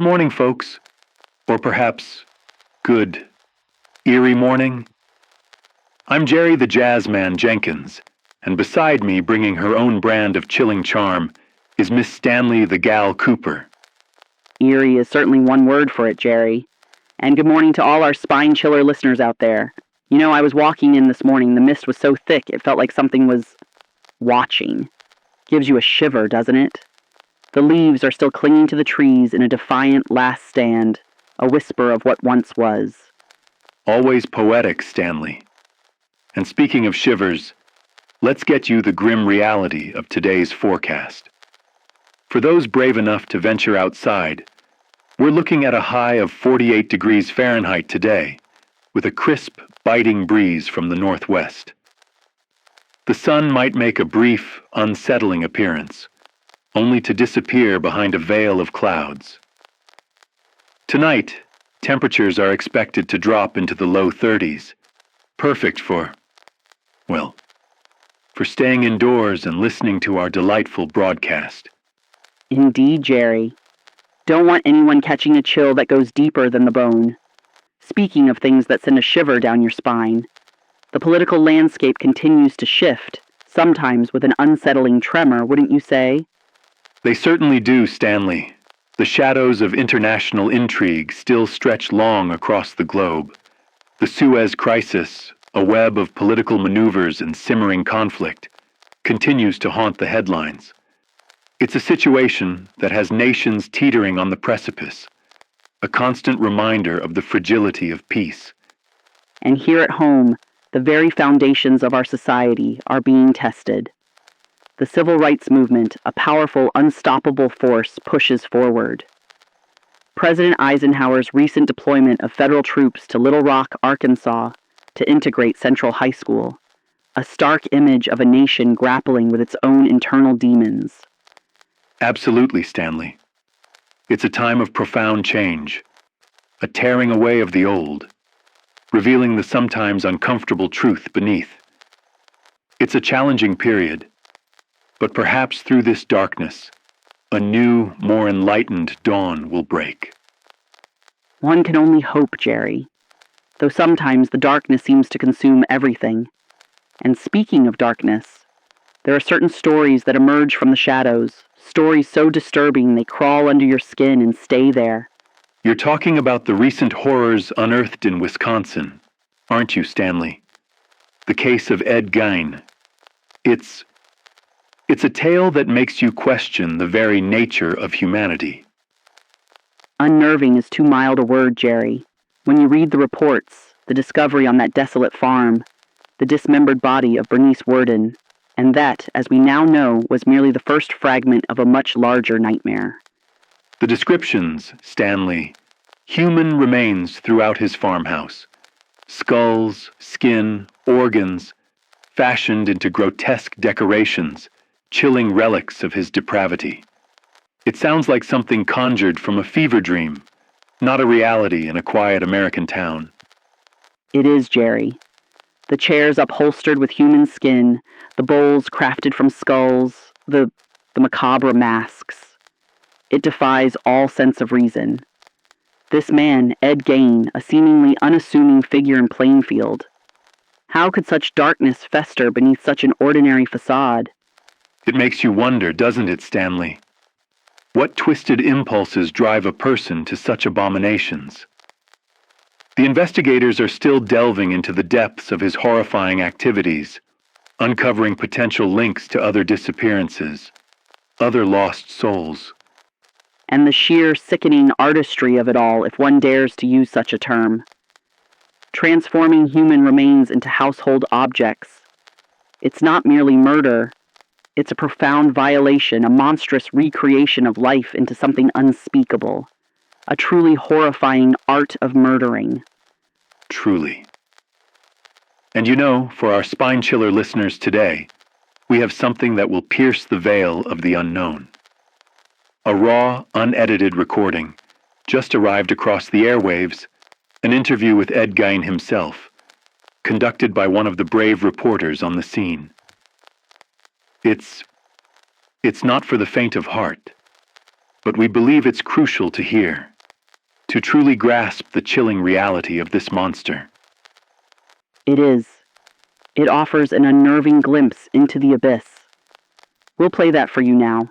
morning, folks. Or perhaps, good, eerie morning. I'm Jerry the Jazzman Jenkins, and beside me, bringing her own brand of chilling charm, is Miss Stanley the Gal Cooper. Eerie is certainly one word for it, Jerry. And good morning to all our spine chiller listeners out there. You know, I was walking in this morning. The mist was so thick, it felt like something was watching. Gives you a shiver, doesn't it? The leaves are still clinging to the trees in a defiant last stand, a whisper of what once was. Always poetic, Stanley. And speaking of shivers, let's get you the grim reality of today's forecast. For those brave enough to venture outside, we're looking at a high of 48 degrees Fahrenheit today, with a crisp, biting breeze from the northwest. The sun might make a brief, unsettling appearance, only to disappear behind a veil of clouds. Tonight, temperatures are expected to drop into the low 30s, perfect for staying indoors and listening to our delightful broadcast. Indeed, Jerry. Don't want anyone catching a chill that goes deeper than the bone. Speaking of things that send a shiver down your spine, the political landscape continues to shift, sometimes with an unsettling tremor, wouldn't you say? They certainly do, Stanley. The shadows of international intrigue still stretch long across the globe. The Suez Crisis, a web of political maneuvers and simmering conflict, continues to haunt the headlines. It's a situation that has nations teetering on the precipice, a constant reminder of the fragility of peace. And here at home, the very foundations of our society are being tested. The civil rights movement, a powerful, unstoppable force, pushes forward. President Eisenhower's recent deployment of federal troops to Little Rock, Arkansas, to integrate Central High School, a stark image of a nation grappling with its own internal demons. Absolutely, Stanley. It's a time of profound change, a tearing away of the old, revealing the sometimes uncomfortable truth beneath. It's a challenging period, but perhaps through this darkness, a new, more enlightened dawn will break. One can only hope, Jerry, though sometimes the darkness seems to consume everything. And speaking of darkness, there are certain stories that emerge from the shadows, stories so disturbing they crawl under your skin and stay there. You're talking about the recent horrors unearthed in Wisconsin, aren't you, Stanley? The case of Ed Gein. It's a tale that makes you question the very nature of humanity. Unnerving is too mild a word, Jerry. When you read the reports, the discovery on that desolate farm, the dismembered body of Bernice Worden, and that, as we now know, was merely the first fragment of a much larger nightmare. The descriptions, Stanley, human remains throughout his farmhouse. Skulls, skin, organs, fashioned into grotesque decorations, chilling relics of his depravity. It sounds like something conjured from a fever dream, not a reality in a quiet American town. It is, Jerry. The chairs upholstered with human skin, the bowls crafted from skulls, the macabre masks. It defies all sense of reason. This man, Ed Gein, a seemingly unassuming figure in Plainfield. How could such darkness fester beneath such an ordinary facade? It makes you wonder, doesn't it, Stanley? What twisted impulses drive a person to such abominations? The investigators are still delving into the depths of his horrifying activities, uncovering potential links to other disappearances, other lost souls. And the sheer sickening artistry of it all, if one dares to use such a term. Transforming human remains into household objects. It's not merely murder. It's a profound violation, a monstrous recreation of life into something unspeakable. A truly horrifying art of murdering. Truly. And you know, for our spine chiller listeners today, we have something that will pierce the veil of the unknown. A raw, unedited recording just arrived across the airwaves, an interview with Ed Gein himself, conducted by one of the brave reporters on the scene. It's not for the faint of heart, but we believe it's crucial to hear. to truly grasp the chilling reality of this monster. It is. It offers an unnerving glimpse into the abyss. We'll play that for you now.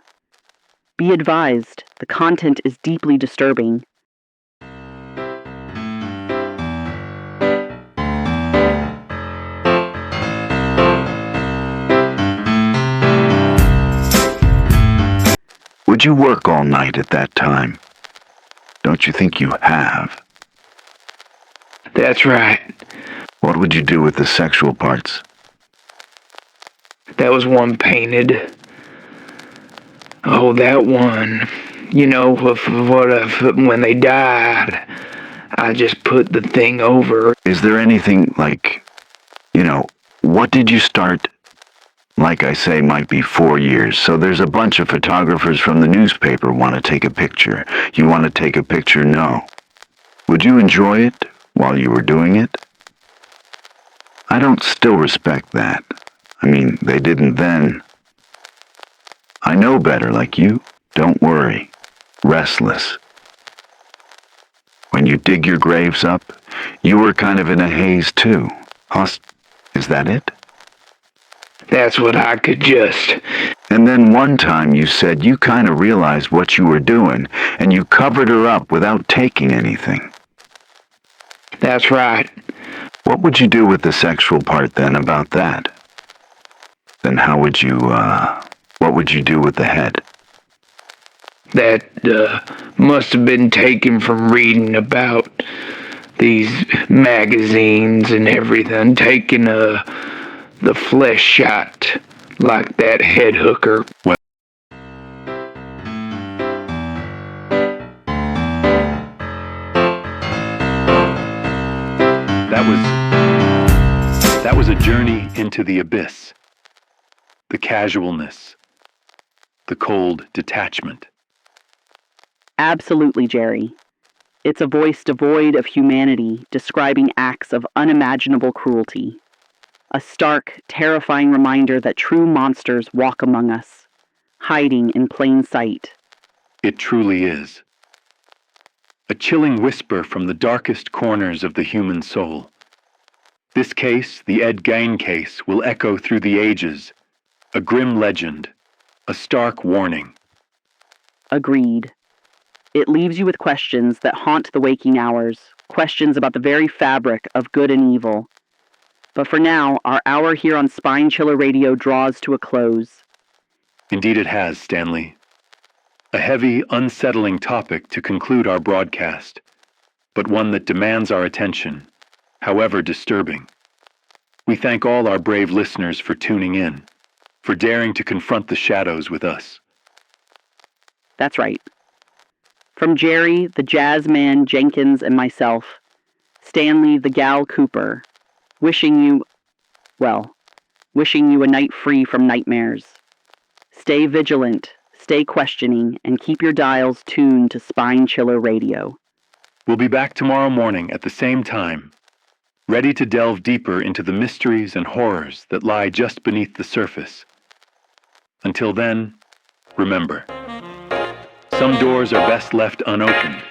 Be advised, the content is deeply disturbing. Would you work all night at that time? Don't you think you have? That's right. What would you do with the sexual parts? That was one painted. Oh, that one. You know, when they died, I just put the thing over. Is there anything like, what did you start? Like I say, might be 4 years. So there's a bunch of photographers from the newspaper want to take a picture. You want to take a picture? No. Would you enjoy it while you were doing it? I don't still respect that. I mean, they didn't then. I know better, like you. Don't worry. Restless. When you dig your graves up, you were kind of in a haze too. Is that it? That's what I could just... And then one time you said you kind of realized what you were doing, and you covered her up without taking anything. That's right. What would you do with the sexual part then about that? Then how would you, what would you do with the head? That, must have been taken from reading about these magazines and everything, taking, the flesh shot like that head hooker. Well, that was a journey into the abyss, the casualness, the cold detachment. Absolutely, Jerry. It's a voice devoid of humanity, describing acts of unimaginable cruelty. A stark, terrifying reminder that true monsters walk among us, hiding in plain sight. It truly is. A chilling whisper from the darkest corners of the human soul. This case, the Ed Gein case, will echo through the ages, a grim legend, a stark warning. Agreed. It leaves you with questions that haunt the waking hours, questions about the very fabric of good and evil. But for now, our hour here on Spine Chiller Radio draws to a close. Indeed it has, Stanley. A heavy, unsettling topic to conclude our broadcast, but one that demands our attention, however disturbing. We thank all our brave listeners for tuning in, for daring to confront the shadows with us. That's right. From Jerry, the jazz man Jenkins, and myself, Stanley, the gal Cooper, wishing you a night free from nightmares. Stay vigilant, stay questioning, and keep your dials tuned to Spine Chiller Radio. We'll be back tomorrow morning at the same time, ready to delve deeper into the mysteries and horrors that lie just beneath the surface. Until then, remember, some doors are best left unopened,